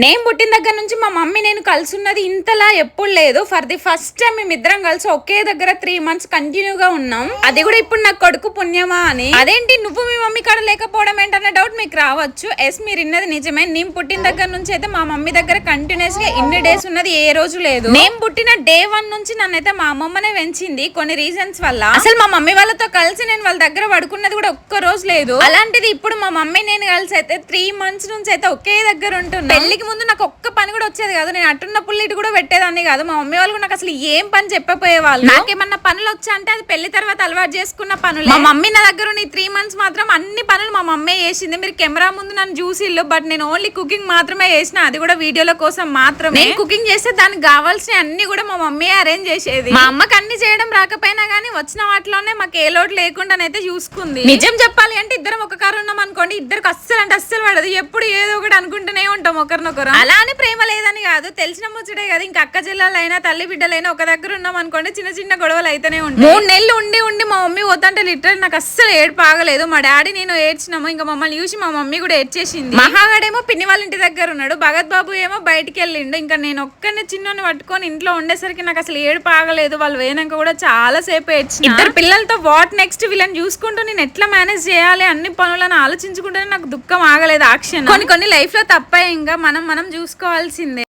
నేను పుట్టిన దగ్గర నుంచి మా మమ్మీ నేను కలిసి ఉన్నది ఇంతలా ఎప్పుడు లేదు. ఫర్ ది ఫస్ట్ టైం మేమిద్దరం కలిసి ఒకే దగ్గర 3 months కంటిన్యూగా ఉన్నాం. అది కూడా ఇప్పుడు నాకు కొడుకు పుణ్యమా అని. అదేంటి నువ్వు మీ మమ్మీ కాడ లేకపోవడం ఏంటన్న డౌట్ మీకు రావచ్చు. ఎస్, మీరు ఇన్నది నిజమే. నేను పుట్టిన దగ్గర నుంచి అయితే మా మమ్మీ దగ్గర కంటిన్యూస్ గా ఇన్ని డేస్ ఉన్నది ఏ రోజు లేదు. నేను పుట్టిన day 1 నుంచి నన్నైతే మా అమ్మమ్మనే పెంచింది కొన్ని రీజన్స్ వల్ల. అసలు మా మమ్మీ వాళ్ళతో కలిసి నేను వాళ్ళ దగ్గర పడుకున్నది కూడా ఒక్క రోజు లేదు. అలాంటిది ఇప్పుడు మా మమ్మీ నేను కలిసి అయితే 3 months నుంచి అయితే ఒకే దగ్గర ఉంటున్నా. పెళ్లికి ముందు నాకు ఒక్క పని కూడా వచ్చేది కాదు. నేను అట్టున్న పుల్లిటి కూడా పెట్టేదాన్ని కాదు. మా మమ్మీ వాళ్ళు నాకు అసలు ఏం పని చెప్పపోయేవాళ్ళు. నాకేమన్నా పనులు వచ్చా అంటే అది పెళ్లి తర్వాత అలవాటు చేసుకున్న పనులు. మా మమ్మీ నా దగ్గర 3 months మాత్రం అన్ని పనులు మా మమ్మీ చేసింది. మీరు కెమెరా ముందు నన్ను చూసిల్లు, బట్ నేను ఓన్లీ కుకింగ్ మాత్రమే చేసిన, అది కూడా వీడియోల కోసం మాత్రమే. నేను కుకింగ్ చేస్తే దానికి కావాల్సిన అన్ని కూడా మా మమ్మీ అరేంజ్ చేసేది. మా అమ్మకి అన్ని చేయడం రాకపోయినా గానీ వచ్చిన వాటిలోనే మాకు ఏ లోటు లేకుండానైతే చూసుకుంది. నిజం చెప్పాలి అంటే ఇద్దరం ఒక కారు ఉన్నాం అనుకోండి, ఇద్దరికి అస్సలు అంటే అస్సలు పడదు. ఎప్పుడు ఏదో ఒకటి అనుకుంటూనే ఉంటాం ఒకరినొకరు. అలా అని ప్రేమ లేదని కాదు, తెలిసిన ముచ్చటే కదా. ఇంకా అక్క చెల్లెలైనా తల్లి బిడ్డలైనా ఒక దగ్గర ఉన్నాం అనుకోండి, చిన్న చిన్న గొడవలు అయితేనే ఉంటాయి. 3 నెలలు ఉండి మా మమ్మీ పోతుంటే లిటరల్ నాకు అస్సలు ఏడుపు ఆగలేదు. మా డాడీ నేను ఏడ్చినాము. ఇంకా మమ్మల్ని చూసి మా మమ్మీ కూడా ఏడ్చేసింది. మహాగడేమో పిన్ని వాళ్ళ ఇంటి దగ్గర ఉన్నాడు, భగత్ బాబు ఏమో బయటికి వెళ్ళిండు. ఇంకా నేను ఒక్కనే చిన్నోని పట్టుకొని ఇంట్లో ఉండేసరికి నాకు అసలు ఏడుపు ఆగలేదు. వాళ్ళు వేయనాక కూడా చాలా సేపు ఏడ్చిన. ఇద్దరు పిల్లలతో వాట్ నెక్స్ట్ వీళ్ళని చూసుకుంటూ నేను ఎట్లా మేనేజ్ చేయాలి అన్ని పనులను ఆలోచించుకుంటూనే నాకు దుఃఖం ఆగలేదు. ఆ క్షణం కొన్ని లైఫ్ లో తప్పే, ఇంకా మనం చూసుకోవాల్సిందే.